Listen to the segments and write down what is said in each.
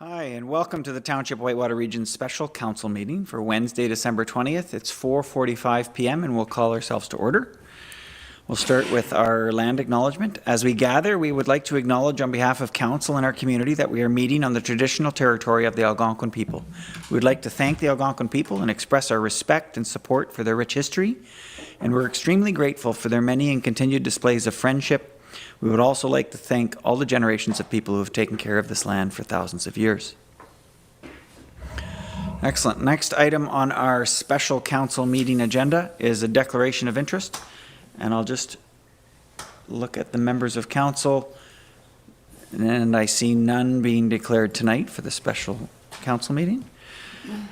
Hi, and welcome to the Township Whitewater Region Special Council meeting for Wednesday, December 20th. It's 4:45 p.m. and we'll call ourselves to order. We'll start with our land acknowledgement. As we gather, we would like to acknowledge on behalf of council and our community that we are meeting on the traditional territory of the Algonquin people. We would like to thank the Algonquin people and express our respect and support for their rich history, and we're extremely grateful for their many and continued displays of friendship. We would also like to thank all the generations of people who have taken care of this land for thousands of years. Excellent. Next item on our special council meeting agenda is a declaration of interest. And I'll just look at the members of council. And I see none being declared tonight for the special council meeting.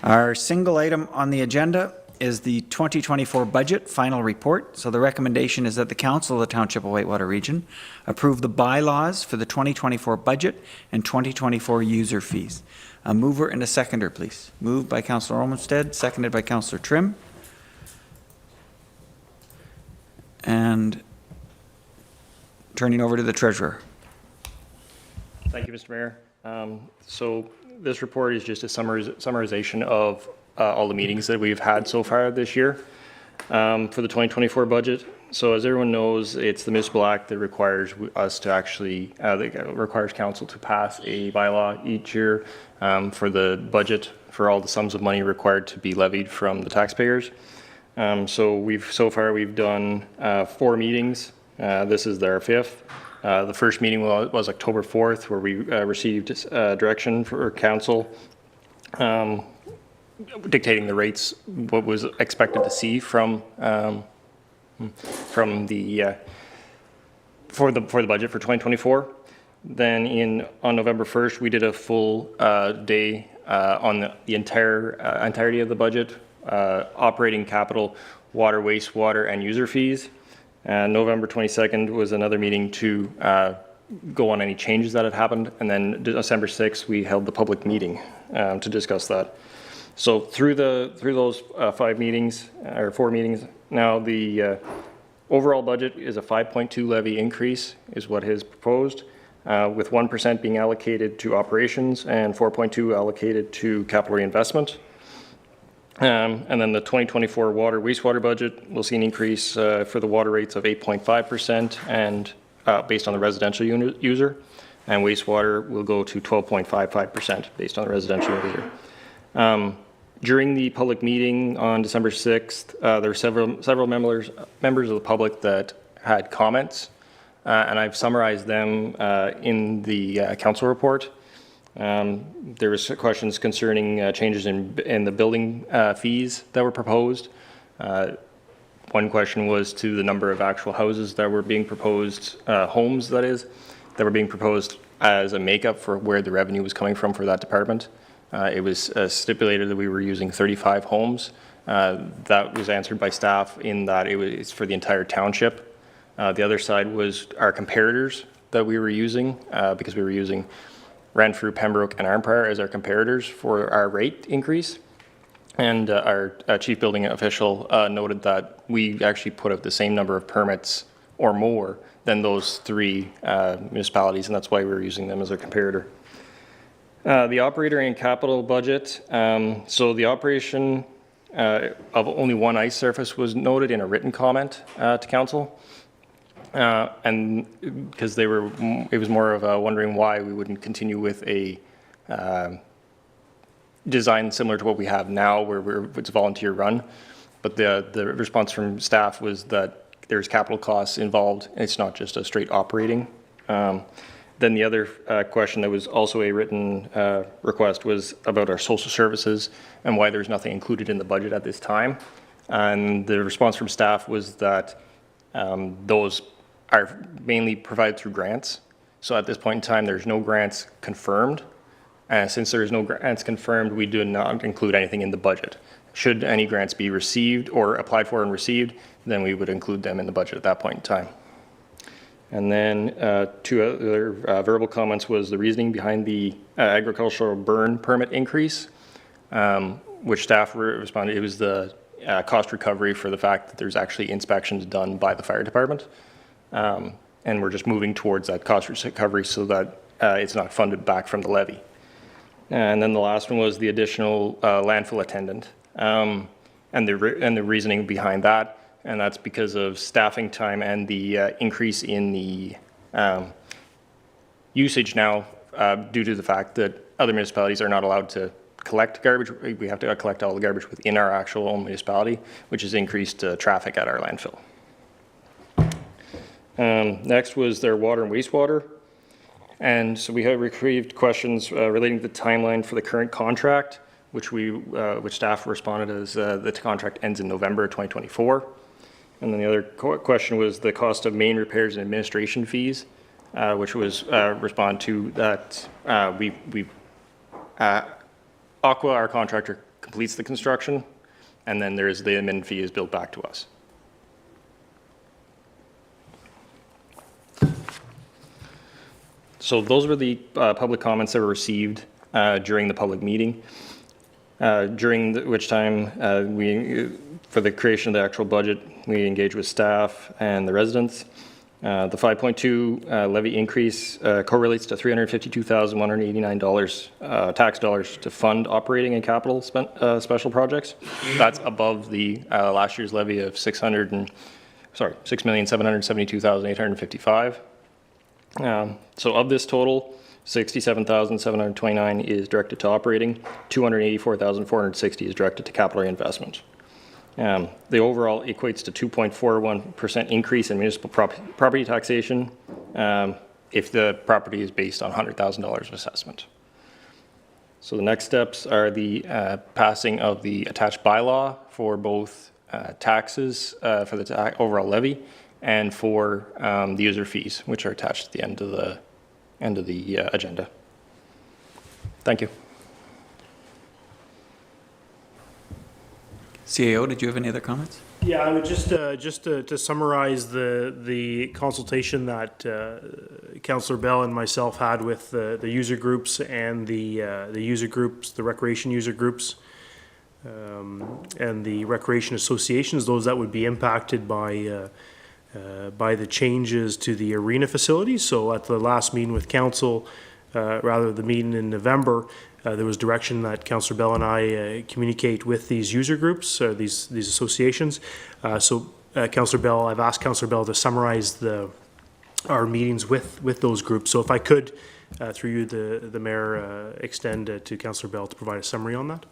Our single item on the agenda is the 2024 budget final report. So the recommendation is that the council of the Township of Whitewater Region approve the bylaws for the 2024 budget and 2024 user fees. A mover and a seconder, please. Moved by Councillor Olmsted, seconded by Councillor Trim. And turning over to the treasurer. Thank you, Mr. Mayor. So this report is just a summarization of all the meetings that we've had so far this year for the 2024 budget. So as everyone knows, it's the municipal act that requires us to actually, requires council to pass a bylaw each year for the budget for all the sums of money required to be levied from the taxpayers. So far we've done 4 meetings. This is our 5th. The first meeting was October 4th, where we received direction for council dictating the rates, what was expected to see from the for the budget for 2024. Then on November 1st, we did a full day on the entirety of the budget, operating capital, water, wastewater, and user fees. And November 22nd was another meeting to go on any changes that had happened. And then December 6th, we held the public meeting to discuss that. So through those 5 meetings, or 4 meetings, now the overall budget is a 5.2 levy increase is what is proposed, with 1% being allocated to operations and 4.2 allocated to capital reinvestment. And then the 2024 water wastewater budget will see an increase for the water rates of 8.5% and based on the residential user, and wastewater will go to 12.55% based on the residential user. During the public meeting on December 6th, there were several members of the public that had comments, and I've summarized them in the council report. There was questions concerning changes in the building fees that were proposed. One question was to the number of actual houses that were being proposed, homes that is, that were being proposed as a makeup for where the revenue was coming from for that department. It was stipulated that we were using 35 homes. That was answered by staff in that it's for the entire township. The other side was our comparators that we were using because we were using Renfrew, Pembroke, and Arnprior as our comparators for our rate increase. And our chief building official noted that we actually put out the same number of permits or more than those 3 municipalities, and that's why we were using them as our comparator. The operator and capital budget. So the operation of only 1 ice surface was noted in a written comment to council. And because it was more of a wondering why we wouldn't continue with a design similar to what we have now, where it's volunteer run. But the response from staff was that there's capital costs involved. And it's not just a straight operating. Then the other question that was also a written request was about our social services and why there's nothing included in the budget at this time. And the response from staff was that those are mainly provided through grants. So at this point in time, there's no grants confirmed. And since there is no grants confirmed, we do not include anything in the budget. Should any grants be received or applied for and received, then we would include them in the budget at that point in time. And then 2 other verbal comments was the reasoning behind the agricultural burn permit increase, which staff responded, it was the cost recovery for the fact that there's actually inspections done by the fire department. And we're just moving towards that cost recovery so that it's not funded back from the levy. And then the last one was the additional landfill attendant. And the reasoning behind that, and that's because of staffing time and the increase in the usage now due to the fact that other municipalities are not allowed to collect garbage. We have to collect all the garbage within our actual own municipality, which has increased traffic at our landfill. Next was their water and wastewater. And so we have received questions relating to the timeline for the current contract, which staff responded as the contract ends in November 2024. And then the other question was the cost of main repairs and administration fees, which was respond to that Aqua, our contractor, completes the construction, and then there's the admin fee is billed back to us. So those were the public comments that were received during the public meeting, which time for the creation of the actual budget, we engaged with staff and the residents. The 5.2 levy increase correlates to $352,189 tax dollars to fund operating and capital special projects. That's above the last year's levy of $6,772,855. So of this total, $67,729 is directed to operating, $284,460 is directed to capital reinvestment. The overall equates to 2.41% increase in municipal property taxation if the property is based on $100,000 of assessment. So the next steps are the passing of the attached bylaw for both taxes for the overall levy and for the user fees, which are attached at the end of the agenda. Thank you. CAO, did you have any other comments? Yeah, I would just to summarize the consultation that Councillor Bell and myself had with the user groups and the user groups, the recreation user groups, and the recreation associations, those that would be impacted by the changes to the arena facility. So at the last meeting with council, rather the meeting in November, there was direction that Councillor Bell and I communicate with these user groups, these associations. Councillor Bell, I've asked Councillor Bell to summarize our meetings with those groups. So if I could, through you, the Mayor, extend to Councillor Bell to provide a summary on that.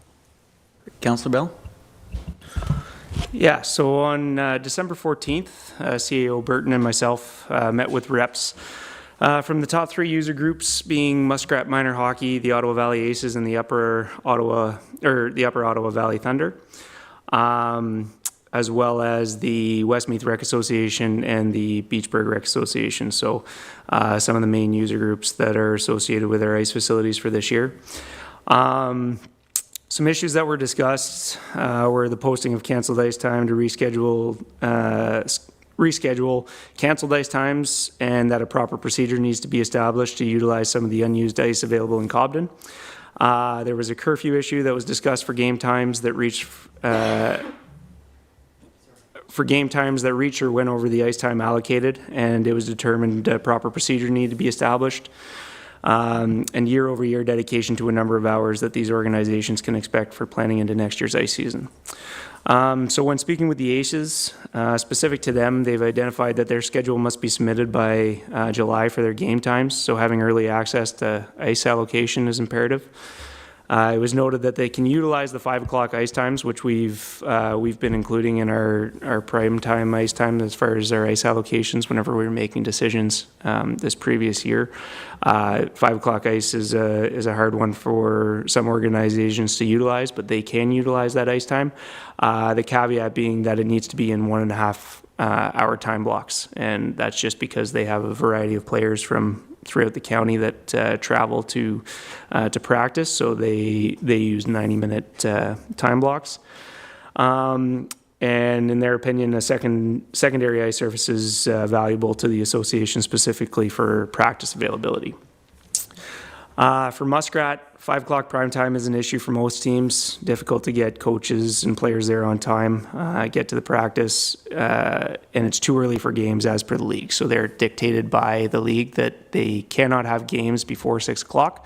Councillor Bell? Yeah, so on December 14th, CAO Burton and myself met with reps from the top three user groups, being Muskrat Minor Hockey, the Ottawa Valley Aces, and the Upper Ottawa Valley Thunder, as well as the Westmeath Rec Association and the Beachburg Rec Association. So some of the main user groups that are associated with our ice facilities for this year. Some issues that were discussed were the posting of canceled ice time to reschedule canceled ice times, and that a proper procedure needs to be established to utilize some of the unused ice available in Cobden. There was a curfew issue that was discussed for game times that reach or went over the ice time allocated, and it was determined a proper procedure needed to be established. And year-over-year dedication to a number of hours that these organizations can expect for planning into next year's ice season. So when speaking with the ACEs, specific to them, they've identified that their schedule must be submitted by July for their game times, so having early access to ice allocation is imperative. It was noted that they can utilize the 5 o'clock ice times, which we've been including in our prime time ice time as far as our ice allocations whenever we were making decisions this previous year. 5 o'clock ice is a hard one for some organizations to utilize, but they can utilize that ice time. The caveat being that it needs to be in 1.5 hour time blocks, and that's just because they have a variety of players from throughout the county that travel to practice, so they use 90-minute time blocks. And in their opinion, a secondary ice surface is valuable to the association specifically for practice availability. For Muskrat, 5 o'clock prime time is an issue for most teams. Difficult to get coaches and players there on time, get to the practice, and it's too early for games as per the league. So they're dictated by the league that they cannot have games before 6 o'clock.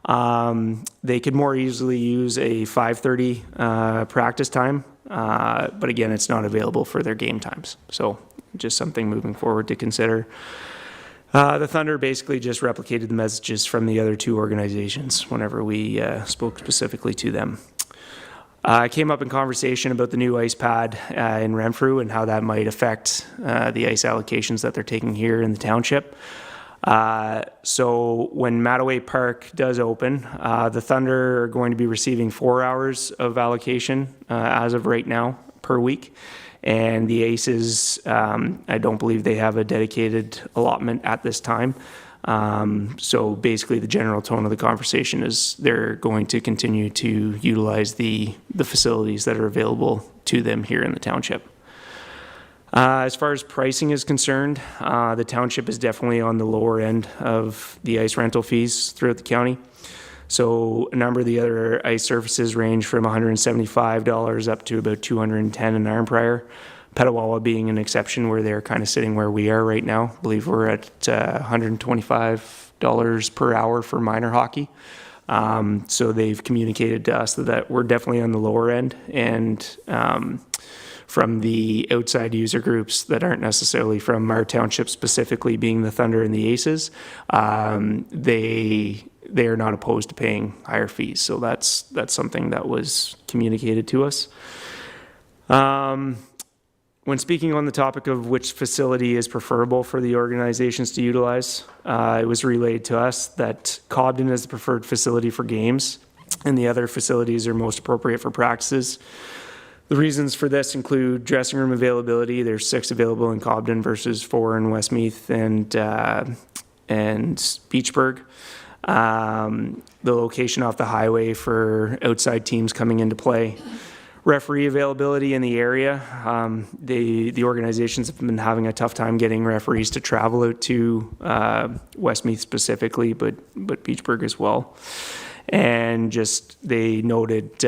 They could more easily use a 5:30 practice time, but again, it's not available for their game times. So just something moving forward to consider. The Thunder basically just replicated the messages from the other two organizations whenever we spoke specifically to them. I came up in conversation about the new ice pad in Renfrew and how that might affect the ice allocations that they're taking here in the township. So when Mattaway Park does open, the Thunder are going to be receiving 4 hours of allocation as of right now per week. And the Aces, I don't believe they have a dedicated allotment at this time. So basically the general tone of the conversation is they're going to continue to utilize the facilities that are available to them here in the township. As far as pricing is concerned, the township is definitely on the lower end of the ice rental fees throughout the county. So a number of the other ice surfaces range from $175 up to about $210 in Arnprior. Petawawa being an exception where they're kind of sitting where we are right now. I believe we're at $125 per hour for minor hockey. So they've communicated to us that we're definitely on the lower end, and from the outside user groups that aren't necessarily from our township, specifically being the Thunder and the Aces, they are not opposed to paying higher fees. So that's something that was communicated to us. When speaking on the topic of which facility is preferable for the organizations to utilize, it was relayed to us that Cobden is the preferred facility for games, and the other facilities are most appropriate for practices. The reasons for this include dressing room availability. There's 6 available in Cobden versus 4 in Westmeath and Beachburg. The location off the highway for outside teams coming into play. Referee availability in the area. The organizations have been having a tough time getting referees to travel out to Westmeath specifically, but Beachburg as well. And just they noted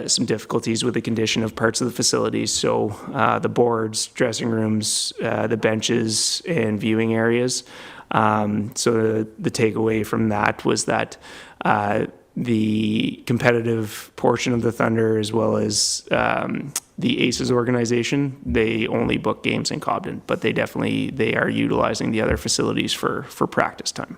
some difficulties with the condition of parts of the facilities. So the boards, dressing rooms, the benches, and viewing areas. So the takeaway from that was that the competitive portion of the Thunder, as well as the Aces organization, they only book games in Cobden, but they are utilizing the other facilities for practice time.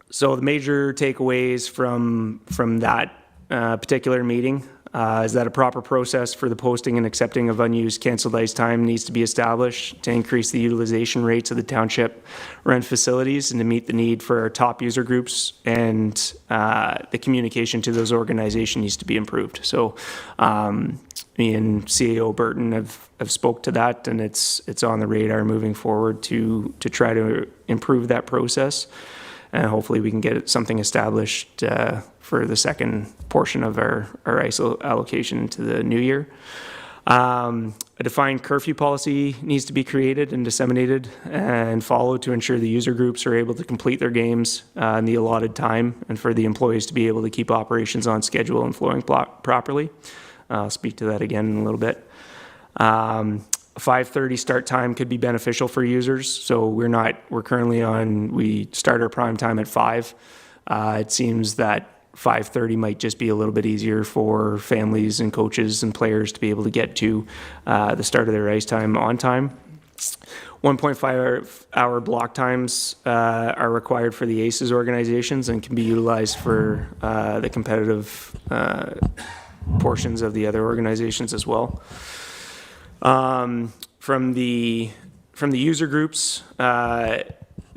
So the major takeaways from that particular meeting is that a proper process for the posting and accepting of unused canceled ice time needs to be established to increase the utilization rates of the township rent facilities and to meet the need for our top user groups, and the communication to those organizations needs to be improved. So me and CAO Burton have spoke to that, and it's on the radar moving forward to try to improve that process. And hopefully we can get something established for the second portion of our ISO allocation into the new year. A defined curfew policy needs to be created and disseminated and followed to ensure the user groups are able to complete their games in the allotted time, and for the employees to be able to keep operations on schedule and flowing properly. I'll speak to that again in a little bit. 5:30 start time could be beneficial for users. So we start our prime time at 5. It seems that 5:30 might just be a little bit easier for families and coaches and players to be able to get to the start of their ice time on time. 1.5 hour block times are required for the Aces organizations and can be utilized for the competitive portions of the other organizations as well. From the user groups,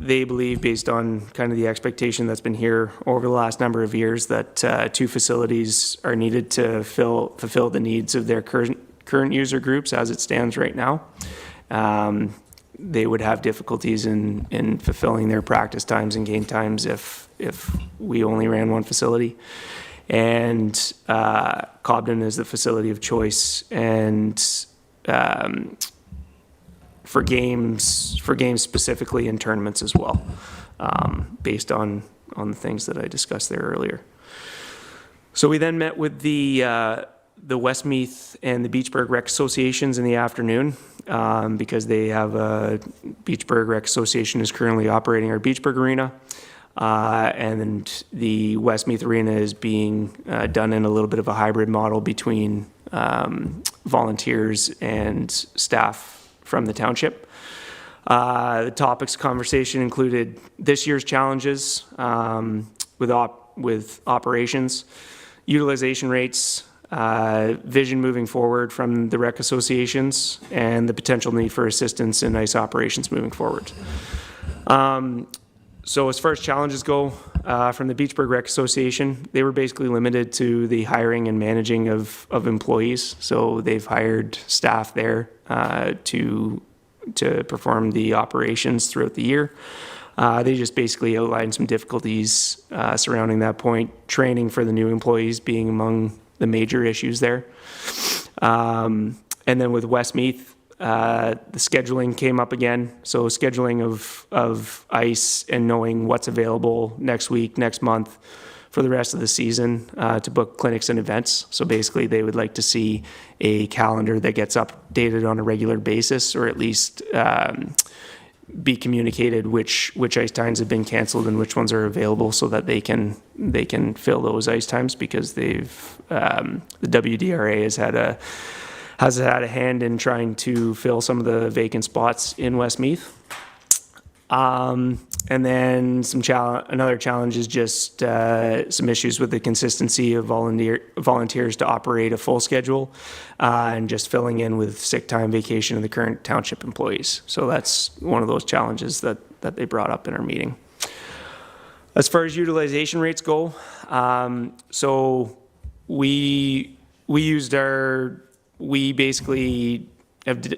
they believe, based on kind of the expectation that's been here over the last number of years, that 2 facilities are needed to fulfill the needs of their current user groups as it stands right now. They would have difficulties in fulfilling their practice times and game times if we only ran 1 facility. And Cobden is the facility of choice, and for games specifically, and tournaments as well, based on the things that I discussed there earlier. So we then met with the Westmeath and the Beachburg Rec Associations in the afternoon, because they have Beachburg Rec Association is currently operating our Beachburg Arena. And the Westmeath Arena is being done in a little bit of a hybrid model between volunteers and staff from the township. The topics of conversation included this year's challenges with operations, utilization rates, vision moving forward from the rec associations, and the potential need for assistance in ice operations moving forward. So as far as challenges go, from the Beachburg Rec Association, they were basically limited to the hiring and managing of employees. So they've hired staff there to perform the operations throughout the year. They just basically outlined some difficulties surrounding that point, training for the new employees being among the major issues there. And then with Westmeath, the scheduling came up again. So scheduling of ice and knowing what's available next week, next month for the rest of the season to book clinics and events. So basically they would like to see a calendar that gets updated on a regular basis, or at least be communicated which ice times have been canceled and which ones are available, so that they can fill those ice times, because the WDRA has had a hand in trying to fill some of the vacant spots in Westmeath. And then another challenge is just some issues with the consistency of volunteers to operate a full schedule, and just filling in with sick time, vacation of the current township employees. So that's one of those challenges that they brought up in our meeting. As far as utilization rates go, so we basically have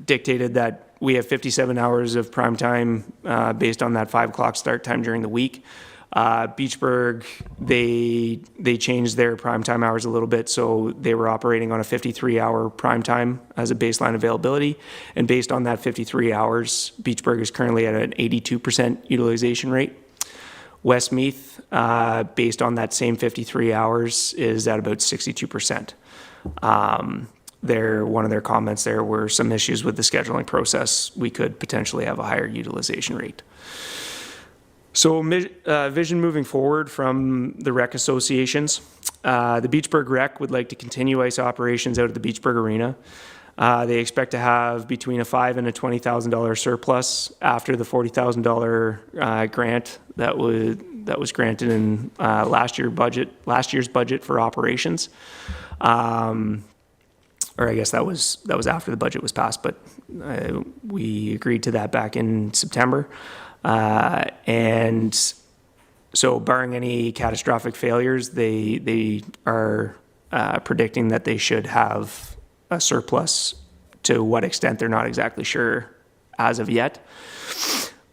dictated that we have 57 hours of prime time based on that 5 o'clock start time during the week. Beachburg, they changed their prime time hours a little bit, so they were operating on a 53-hour prime time as a baseline availability. And based on that 53 hours, Beachburg is currently at an 82% utilization rate. Westmeath, based on that same 53 hours, is at about 62%. One of their comments there were some issues with the scheduling process. We could potentially have a higher utilization rate. So vision moving forward from the rec associations. The Beachburg Rec would like to continue ice operations out at the Beachburg Arena. They expect to have between a $5,000 and a $20,000 surplus after the $40,000 grant that was granted in last year's budget for operations. Or I guess that was after the budget was passed, but we agreed to that back in September. And so barring any catastrophic failures, they are predicting that they should have a surplus. To what extent, they're not exactly sure as of yet.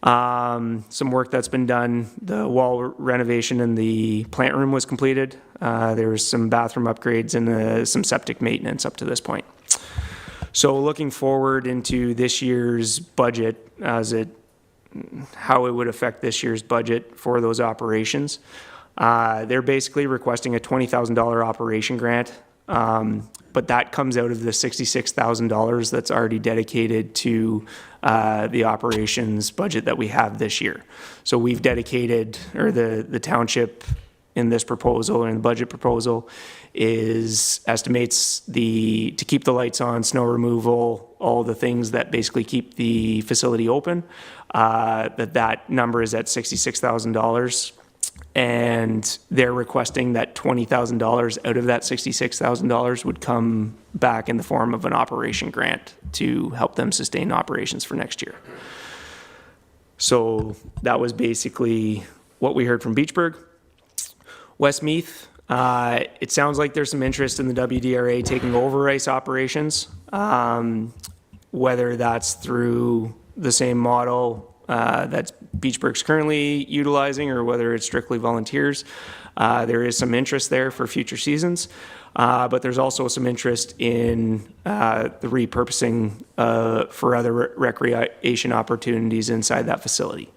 Some work that's been done, the wall renovation in the plant room was completed. There was some bathroom upgrades and some septic maintenance up to this point. So looking forward into this year's budget, how it would affect this year's budget for those operations, they're basically requesting a $20,000 operation grant. But that comes out of the $66,000 that's already dedicated to the operations budget that we have this year. So we've dedicated, or the township in this proposal, or in the budget proposal, estimates to keep the lights on, snow removal, all the things that basically keep the facility open, that number is at $66,000. And they're requesting that $20,000 out of that $66,000 would come back in the form of an operation grant to help them sustain operations for next year. So that was basically what we heard from Beachburg. Westmeath, it sounds like there's some interest in the WDRA taking over ice operations, whether that's through the same model that Beachburg's currently utilizing, or whether it's strictly volunteers. There is some interest there for future seasons, but there's also some interest in the repurposing for other recreation opportunities inside that facility.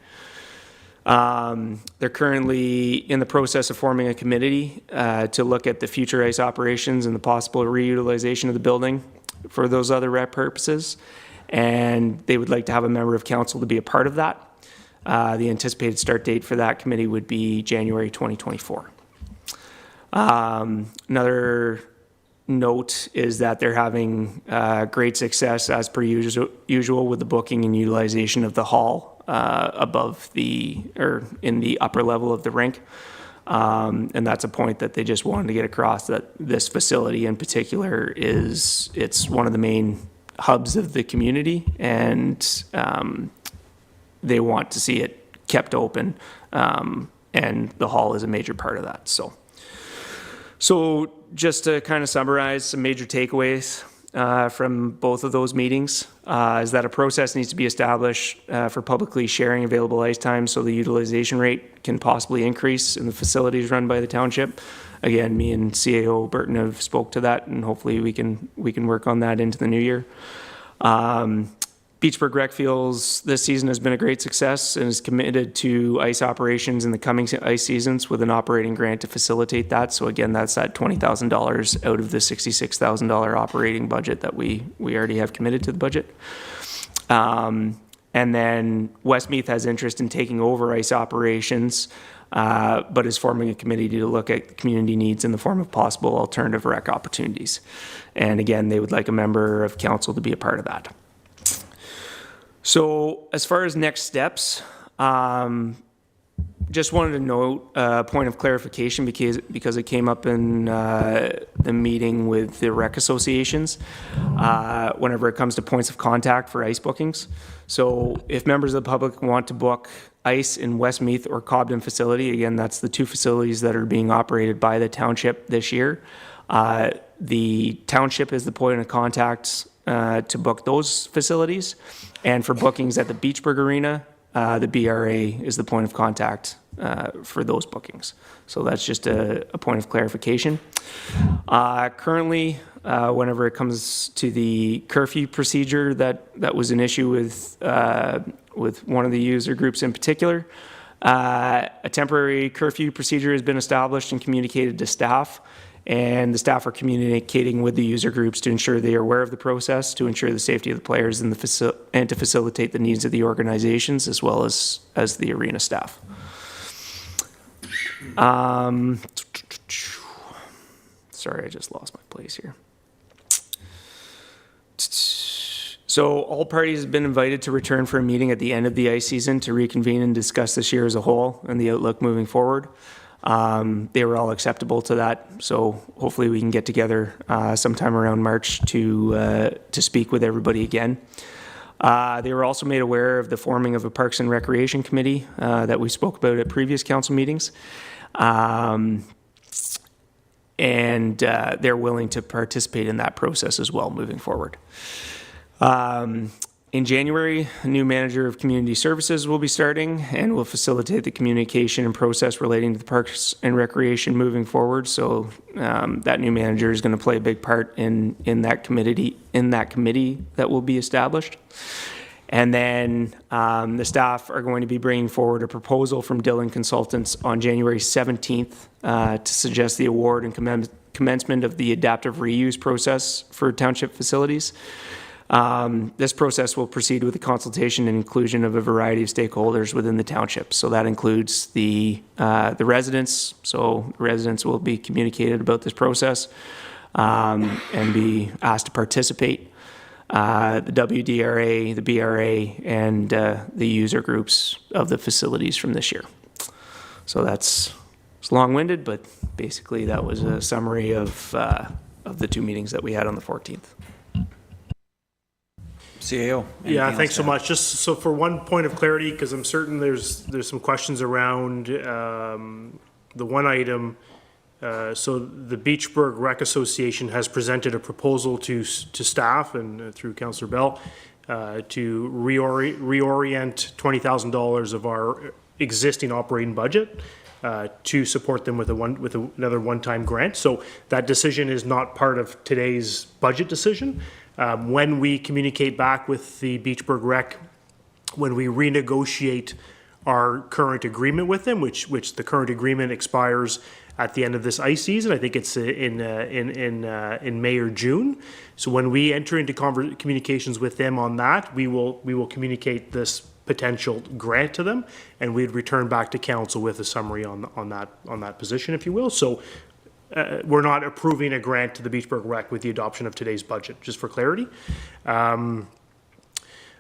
They're currently in the process of forming a committee to look at the future ice operations and the possible reutilization of the building for those other rec purposes. And they would like to have a member of council to be a part of that. The anticipated start date for that committee would be January 2024. Another note is that they're having great success as per usual with the booking and utilization of the hall in the upper level of the rink. And that's a point that they just wanted to get across, that this facility in particular it's one of the main hubs of the community, and they want to see it kept open, and the hall is a major part of that. So just to kind of summarize some major takeaways from both of those meetings is that a process needs to be established for publicly sharing available ice time so the utilization rate can possibly increase in the facilities run by the township. Again, me and CAO Burton have spoke to that, and hopefully we can work on that into the new year. Beachburg Rec feels this season has been a great success and is committed to ice operations in the coming ice seasons with an operating grant to facilitate that. So again, that's that $20,000 out of the $66,000 operating budget that we already have committed to the budget. And then Westmeath has interest in taking over ice operations, but is forming a committee to look at community needs in the form of possible alternative rec opportunities. And again, they would like a member of council to be a part of that. So as far as next steps, just wanted to note a point of clarification because it came up in the meeting with the rec associations whenever it comes to points of contact for ice bookings. So if members of the public want to book ice in Westmeath or Cobden facility, again, that's the two facilities that are being operated by the township this year. The township is the point of contact to book those facilities. And for bookings at the Beachburg Arena, the BRA is the point of contact for those bookings. So that's just a point of clarification. Currently, whenever it comes to the curfew procedure that was an issue with one of the user groups in particular, a temporary curfew procedure has been established and communicated to staff. And the staff are communicating with the user groups to ensure they are aware of the process, to ensure the safety of the players and to facilitate the needs of the organizations as well as the arena staff. Sorry, I just lost my place here. So all parties have been invited to return for a meeting at the end of the ice season to reconvene and discuss this year as a whole and the outlook moving forward. They were all acceptable to that, so hopefully we can get together sometime around March to speak with everybody again. They were also made aware of the forming of a Parks and Recreation Committee that we spoke about at previous council meetings, and they're willing to participate in that process as well moving forward. In January, a new manager of community services will be starting and will facilitate the communication and process relating to the Parks and Recreation moving forward. So that new manager is going to play a big part in that committee that will be established. And then the staff are going to be bringing forward a proposal from Dillon Consultants on January 17th to suggest the award and commencement of the adaptive reuse process for township facilities. This process will proceed with the consultation and inclusion of a variety of stakeholders within the township. So that includes the residents. So the residents will be communicated about this process and be asked to participate. The WDRA, the BRA, and the user groups of the facilities from this year. So it's long-winded, but basically that was a summary of the two meetings that we had on the 14th. CAO. Yeah, thanks so much. Just so for one point of clarity, because I'm certain there's some questions around the one item. So the Beachburg Rec Association has presented a proposal to staff and through Councillor Bell to reorient $20,000 of our existing operating budget to support them with another one-time grant. So that decision is not part of today's budget decision. When we communicate back with the Beachburg Rec, when we renegotiate our current agreement with them, which the current agreement expires at the end of this ice season, I think it's in May or June. So when we enter into communications with them on that, we will communicate this potential grant to them, and we'd return back to council with a summary on that position, if you will. So we're not approving a grant to the Beachburg Rec with the adoption of today's budget, just for clarity.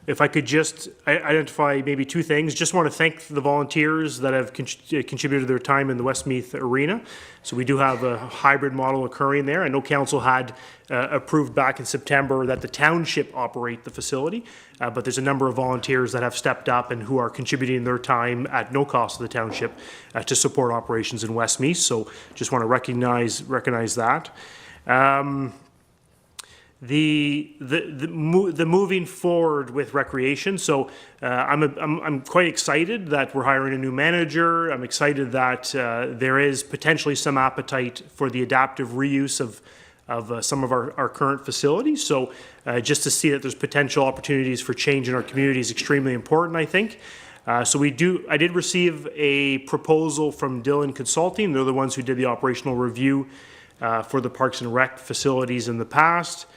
If I could just identify maybe two things, just want to thank the volunteers that have contributed their time in the Westmeath Arena. So we do have a hybrid model occurring there. I know council had approved back in September that the township operate the facility, but there's a number of volunteers that have stepped up and who are contributing their time at no cost to the township to support operations in Westmeath. So just want to recognize that. The moving forward with recreation. So I'm quite excited that we're hiring a new manager. I'm excited that there is potentially some appetite for the adaptive reuse of some of our current facilities. So just to see that there's potential opportunities for change in our community is extremely important, I think. So I did receive a proposal from Dillon Consulting. They're the ones who did the operational review for the Parks and Rec facilities in the past.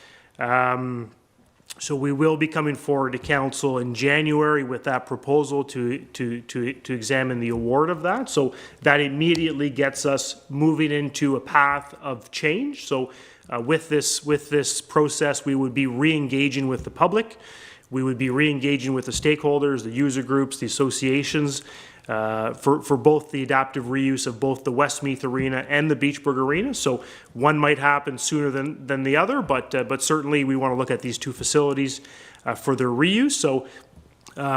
So we will be coming forward to council in January with that proposal to examine the award of that. So that immediately gets us moving into a path of change. So with this process, we would be re-engaging with the public. We would be re-engaging with the stakeholders, the user groups, the associations, for both the adaptive reuse of both the Westmeath Arena and the Beachburg Arena. So one might happen sooner than the other, but certainly we want to look at these two facilities for their reuse. So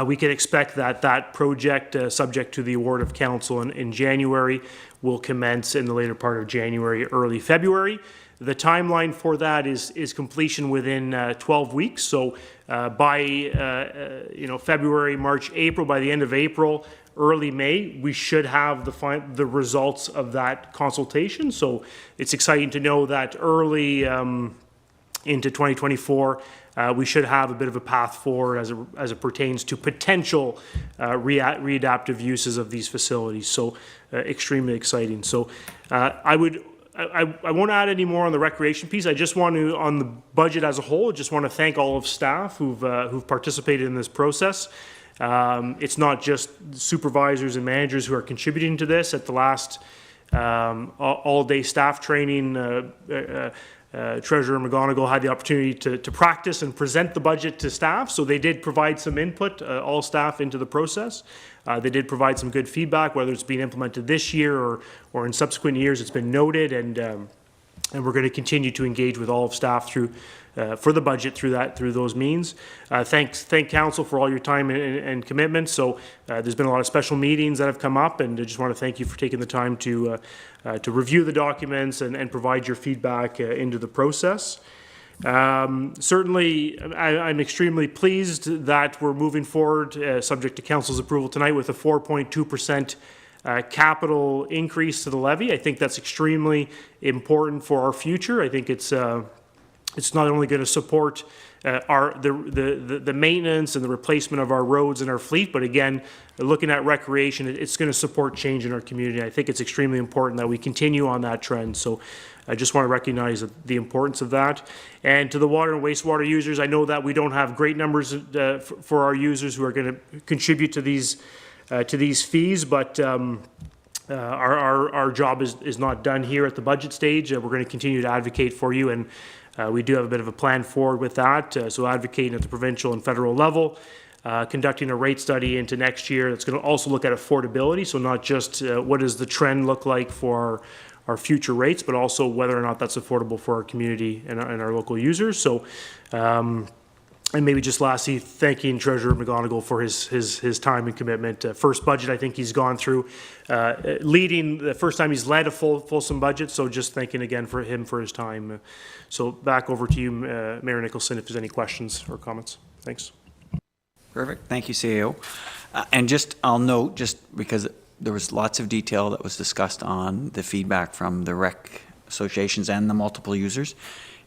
we can expect that project, subject to the award of council in January, will commence in the later part of January, early February. The timeline for that is completion within 12 weeks. So by February, March, April, by the end of April, early May, we should have the results of that consultation. So it's exciting to know that early into 2024, we should have a bit of a path forward as it pertains to potential readaptive uses of these facilities. So extremely exciting. So I won't add any more on the recreation piece. I just want to, on the budget as a whole, just want to thank all of staff who've participated in this process. It's not just supervisors and managers who are contributing to this. At the last all-day staff training, Treasurer McGonigal had the opportunity to practice and present the budget to staff, so they did provide some input, all staff, into the process. They did provide some good feedback, whether it's being implemented this year or in subsequent years. It's been noted, and we're going to continue to engage with all of staff through for the budget through those means. Thank council for all your time and commitment. So there's been a lot of special meetings that have come up, and I just want to thank you for taking the time to review the documents and provide your feedback into the process. Certainly, I'm extremely pleased that we're moving forward, subject to council's approval tonight, with a 4.2% capital increase to the levy. I think that's extremely important for our future. I think it's not only going to support the maintenance and the replacement of our roads and our fleet, but again, looking at recreation, it's going to support change in our community. I think it's extremely important that we continue on that trend. So I just want to recognize the importance of that. And to the water and wastewater users, I know that we don't have great numbers for our users who are going to contribute to these fees, but our job is not done here at the budget stage. We're going to continue to advocate for you, and we do have a bit of a plan forward with that. So advocating at the provincial and federal level, conducting a rate study into next year that's going to also look at affordability. So not just what does the trend look like for our future rates, but also whether or not that's affordable for our community and our local users. So, and maybe just lastly, thanking Treasurer McGonigal for his time and commitment. First budget I think he's gone through, leading the first time he's led a fulsome budget. So just thanking again for him for his time. So back over to you, Mayor Nicholson, if there's any questions or comments. Thanks. Perfect. Thank you, CAO. And I'll note, just because there was lots of detail that was discussed on the feedback from the rec associations and the multiple users,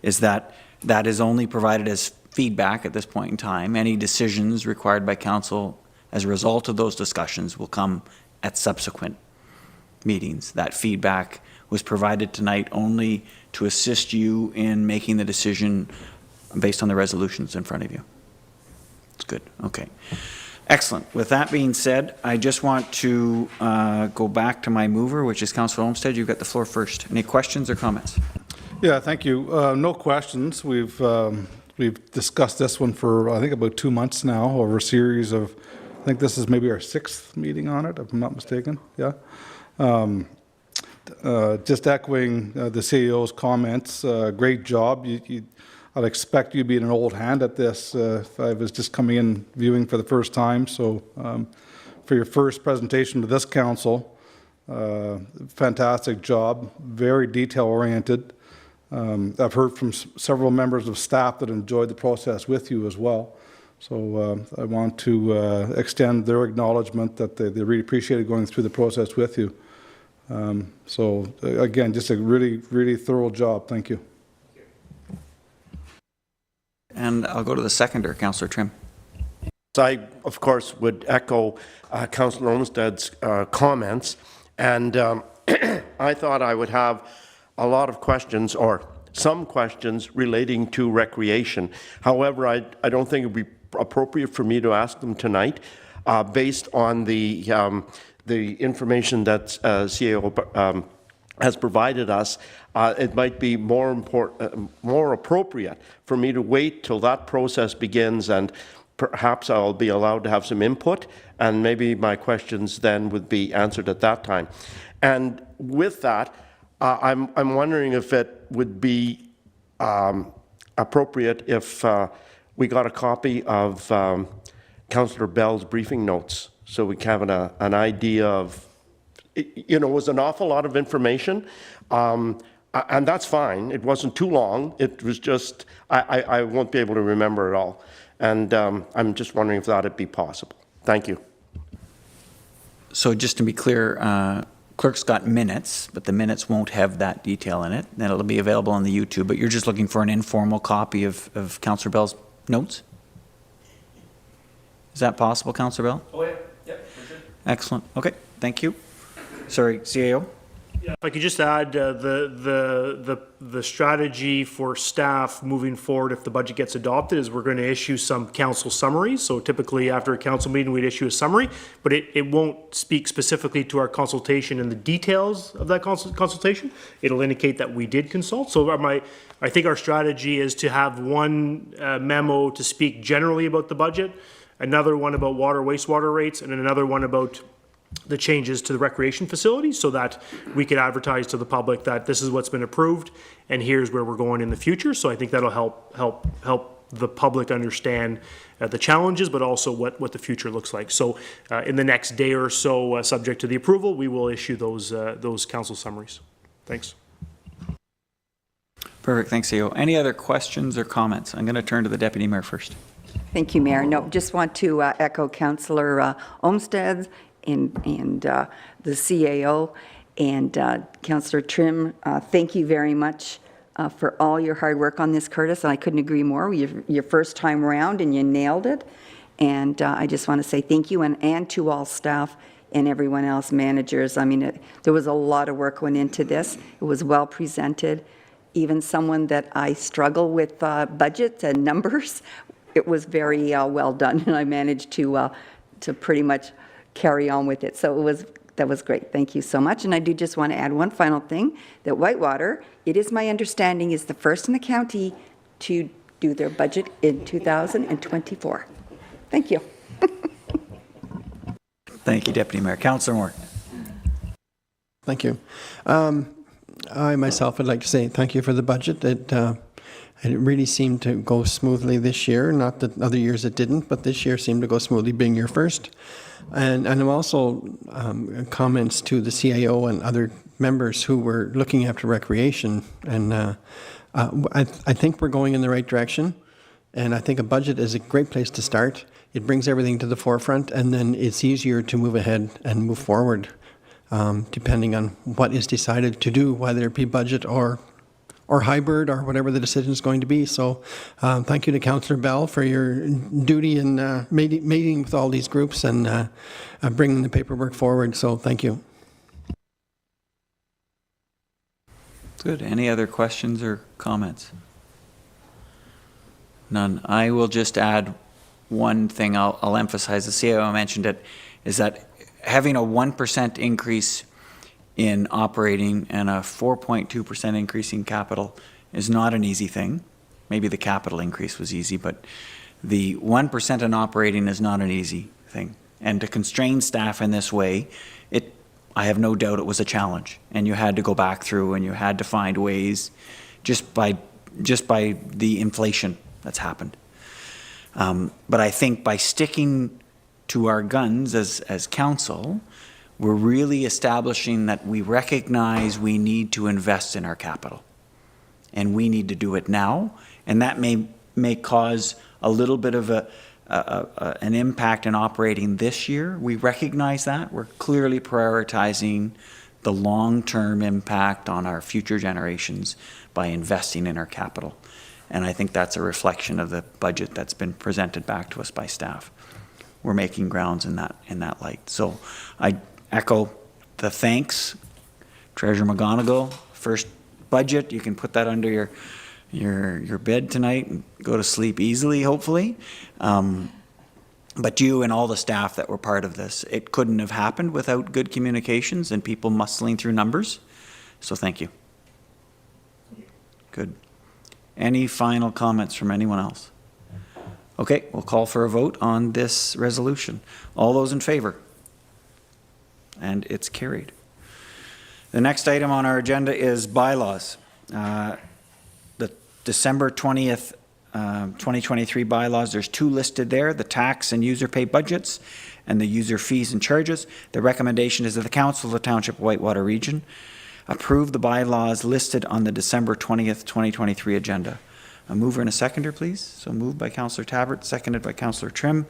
is that is only provided as feedback at this point in time. Any decisions required by council as a result of those discussions will come at subsequent meetings. That feedback was provided tonight only to assist you in making the decision based on the resolutions in front of you. It's good. Okay. Excellent. With that being said, I just want to go back to my mover, which is Councillor Olmsted. You've got the floor first. Any questions or comments? Yeah, thank you. No questions. We've discussed this one for, I think, about 2 months now over a series of, I think this is maybe our 6th meeting on it, if I'm not mistaken. Yeah. Just echoing the CEO's comments, great job. I'd expect you to be an old hand at this if I was just coming in viewing for the first time. So for your first presentation to this council, fantastic job, very detail-oriented. I've heard from several members of staff that enjoyed the process with you as well. So I want to extend their acknowledgement that they really appreciated going through the process with you. So again, just a really, really thorough job. Thank you. And I'll go to the seconder, Councillor Trim. I, of course, would echo Councillor Olmsted's comments, and I thought I would have a lot of questions, or some questions, relating to recreation. However, I don't think it would be appropriate for me to ask them tonight, based on the information that CAO has provided us. It might be more appropriate for me to wait till that process begins, and perhaps I'll be allowed to have some input, and maybe my questions then would be answered at that time. And with that, I'm wondering if it would be appropriate if we got a copy of Councillor Bell's briefing notes, so we can have an idea of, you know, it was an awful lot of information, and that's fine. It wasn't too long. It was just, I won't be able to remember it all. And I'm just wondering if that would be possible. Thank you. So just to be clear, clerk's got minutes, but the minutes won't have that detail in it. And it'll be available on the YouTube, but you're just looking for an informal copy of Councillor Bell's notes? Is that possible, Councillor Bell? Oh, yeah. Yeah, for sure. Excellent. Okay, thank you. Sorry, CAO? Yeah, if I could just add, the strategy for staff moving forward if the budget gets adopted is we're going to issue some council summaries. So typically after a council meeting, we'd issue a summary, but it won't speak specifically to our consultation and the details of that consultation. It'll indicate that we did consult. So I think our strategy is to have one memo to speak generally about the budget, another one about water wastewater rates, and another one about the changes to the recreation facility, so that we could advertise to the public that this is what's been approved and here's where we're going in the future. So I think that'll help the public understand the challenges, but also what the future looks like. So in the next day or so, subject to the approval, we will issue those council summaries. Thanks. Perfect, thanks, CAO. Any other questions or comments? I'm going to turn to the Deputy Mayor first. Thank you, Mayor. No, just want to echo Councillor Olmsted and the CAO and Councillor Trim. Thank you very much for all your hard work on this, Curtis. I couldn't agree more. Your first time around and you nailed it. And I just want to say thank you, and to all staff and everyone else, managers. I mean, there was a lot of work went into this. It was well presented. Even someone that I struggle with budgets and numbers, it was very well done, and I managed to pretty much carry on with it. So that was great. Thank you so much. And I do just want to add one final thing, that Whitewater, it is my understanding, is the first in the county to do their budget in 2024. Thank you. Thank you, Deputy Mayor. Councillor Moore. Thank you. I myself would like to say thank you for the budget. It really seemed to go smoothly this year. Not that other years it didn't, but this year seemed to go smoothly, being your first. And I'm also comments to the CAO and other members who were looking after recreation. And I think we're going in the right direction. And I think a budget is a great place to start. It brings everything to the forefront, and then it's easier to move ahead and move forward, depending on what is decided to do, whether it be budget or hybrid or whatever the decision is going to be. So thank you to Councillor Bell for your duty in meeting with all these groups and bringing the paperwork forward. So thank you. Good. Any other questions or comments? None. I will just add one thing I'll emphasize, the CIO mentioned it, is that having a 1% increase in operating and a 4.2% increase in capital is not an easy thing. Maybe the capital increase was easy, but the 1% in operating is not an easy thing. And to constrain staff in this way, I have no doubt it was a challenge. And you had to go back through and you had to find ways just by the inflation that's happened. But I think by sticking to our guns as council, we're really establishing that we recognize we need to invest in our capital. And we need to do it now. And that may cause a little bit of an impact in operating this year. We recognize that. We're clearly prioritizing the long-term impact on our future generations by investing in our capital. And I think that's a reflection of the budget that's been presented back to us by staff. We're making grounds in that light. So I echo the thanks. Treasurer McGonigal, first budget, you can put that under your bed tonight and go to sleep easily, hopefully. But you and all the staff that were part of this, it couldn't have happened without good communications and people muscling through numbers. So thank you. Good. Any final comments from anyone else? Okay, we'll call for a vote on this resolution. All those in favor? And it's carried. The next item on our agenda is bylaws. The December 20th, 2023 bylaws, there's two listed there, the tax and user pay budgets and the user fees and charges. The recommendation is that the Council of the Township of Whitewater Region approve the bylaws listed on the December 20th, 2023 agenda. A mover and a seconder, please. So moved by Councillor Tabbert, seconded by Councillor Trim.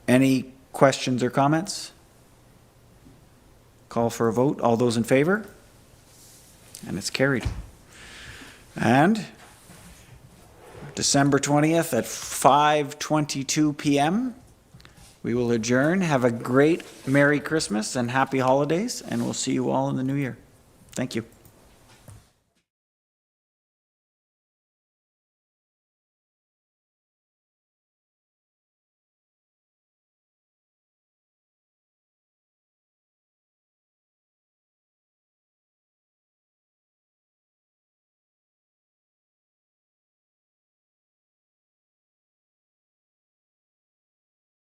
Any questions or comments? Call for a vote. All those in favor? And it's carried. And December 20th at 5:22 p.m. we will adjourn. Have a great Merry Christmas and Happy Holidays, and we'll see you all in the new year. Thank you.